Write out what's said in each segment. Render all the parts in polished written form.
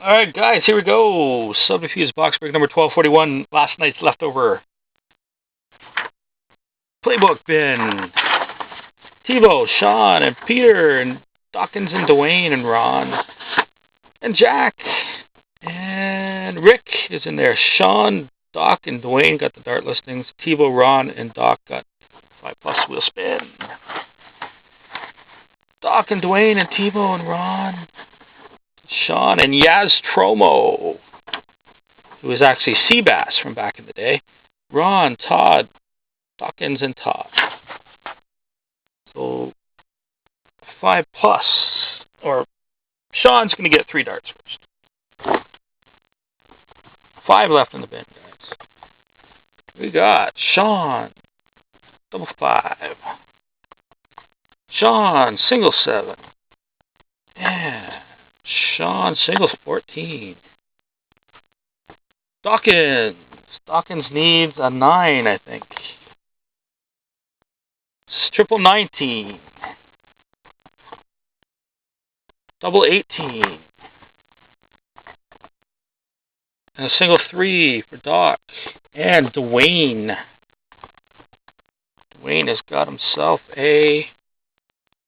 Alright, guys, here we go. Subterfuge Box Break number 1241. Last night's leftover. Playbook bin. Tebow, Sean, and Peter, and Dawkins, and Dwayne, and Ron, and Jack, and Rick is in there. Sean, Doc, and Dwayne got the dart listings. Tebow, Ron, and Doc got 5+ wheel spin. Doc and Dwayne and Tebow and Ron, Sean, and Yaz Tromo, who was actually Seabass from back in the day. Ron, Todd, Dawkins, and Todd. So 5+, or Sean's going to get 3 darts first. 5 left in the bin, guys. We got Sean, double 5. Sean, single 7. Yeah. Sean, singles 14. Dawkins. Dawkins needs a 9, I think. Triple 19. Double 18. And a single 3 for Doc. And Dwayne. Dwayne has got himself a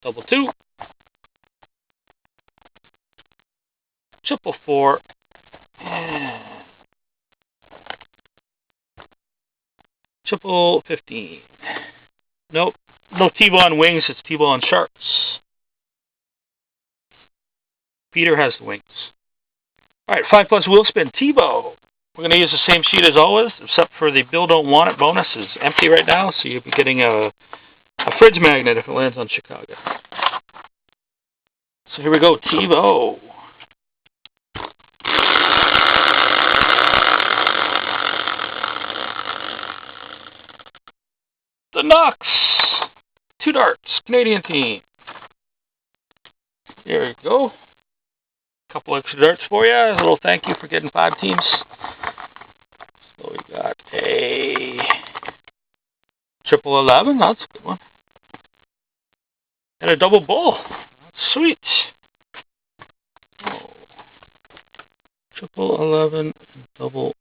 double 2. Triple 4. And triple 15. Nope. No T-ball on wings, it's T-ball on sharks. Peter has the wings. Alright, 5+ wheel spin. T-ball. We're going to use the same sheet as always, except for the Bill Don't Want It bonus is empty right now, so you'll be getting a fridge magnet if it lands on Chicago. So here we go, T-ball. The Knox. 2 darts. Canadian team. There you go. Couple extra darts for you. A little thank you for getting 5 teams. So we got a triple 11. That's a good one. And a double bull. That's sweet. Oh. Triple 11 and double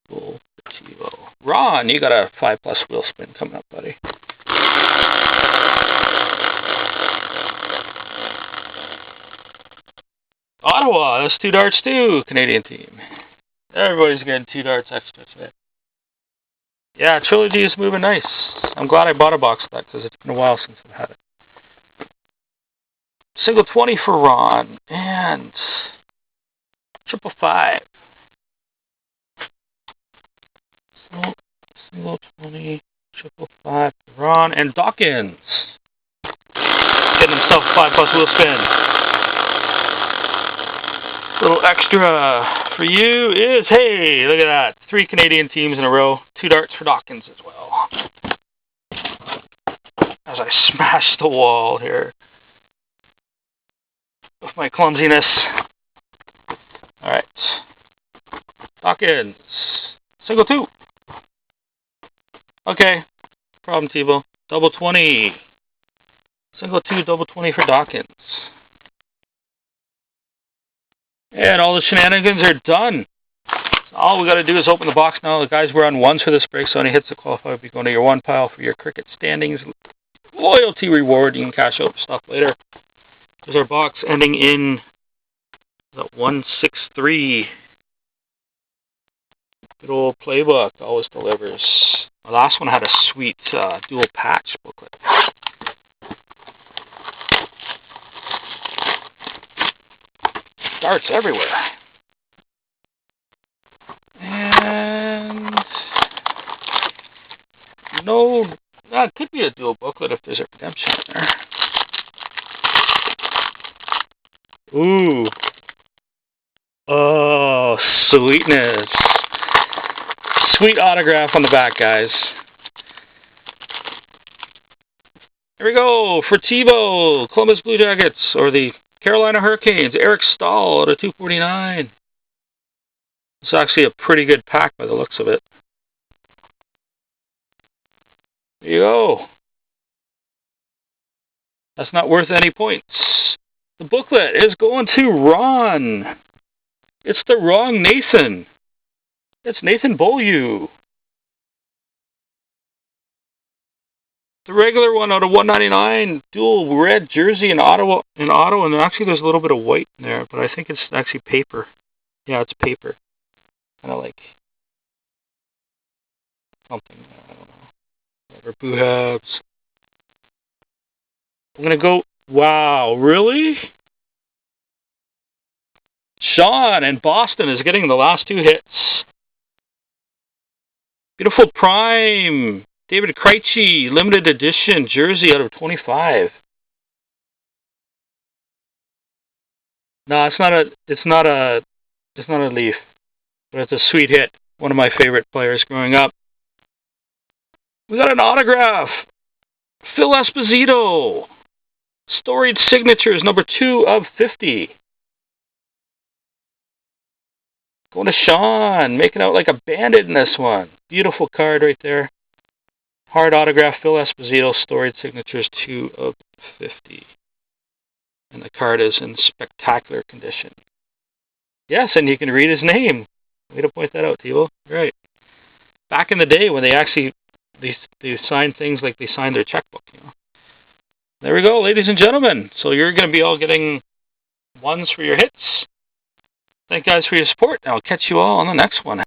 bull for Tebow. Ron, you got a 5+ wheel spin coming up, buddy. Ottawa, that's 2 darts too, Canadian team. Everybody's getting 2 darts extra today. Yeah, Trilogy is moving nice. I'm glad I bought a box of that because it's been a while since I've had it. Single 20 for Ron, and triple 5. So, single 20, triple 5 for Ron, and Dawkins. Getting himself 5+ wheel spin. Little extra for you is, hey, look at that. 3 Canadian teams in a row. 2 darts for Dawkins as well. As I smash the wall here with my clumsiness. Alright. Dawkins. Single 2. Okay. Problem, Tebow. Double 20. Single 2, double 20 for Dawkins. And all the shenanigans are done. So all we got to do is open the box now. The guys were on 1s for this break, so any hits that qualify will be going to your 1 pile for your cricket standings. Loyalty reward. You can cash out stuff later. There's our box ending in the 163. Good old Playbook always delivers. The last one had a sweet dual patch booklet. Darts everywhere. And no, it could be a dual booklet if there's a redemption in there. Ooh. Oh, sweetness. Sweet autograph on the back, guys. Here we go for Tebow, Columbus Blue Jackets, or the Carolina Hurricanes, Eric Stahl at a 249. It's actually a pretty good pack by the looks of it. There you go. That's not worth any points. The booklet is going to Ron. It's the wrong Nathan. It's Nathan Beaulieu. The regular one out of 199, dual red jersey in auto, and actually there's a little bit of white in there, but I think it's actually paper. Yeah, it's paper. Kind of like something, I don't know. Whatever, Boo Habs. I'm going to go, wow, really? Sean and Boston is getting the last 2 hits. Beautiful Prime. David Krejci, limited edition jersey out of 25. No, it's not a Leaf, but it's a sweet hit. One of my favorite players growing up. We got an autograph. Phil Esposito. Storied signatures, number 2 of 50. Going to Sean, making out like a bandit in this one. Beautiful card right there. Hard autograph, Phil Esposito, storied signatures, 2 of 50. And the card is in spectacular condition. Yes, and you can read his name. Way to point that out, Tebow. Right. Back in the day when they actually they signed things like they signed their checkbook, you know. There we go, ladies and gentlemen. So you're going to be all getting ones for your hits. Thank you guys for your support. I'll catch you all on the next one.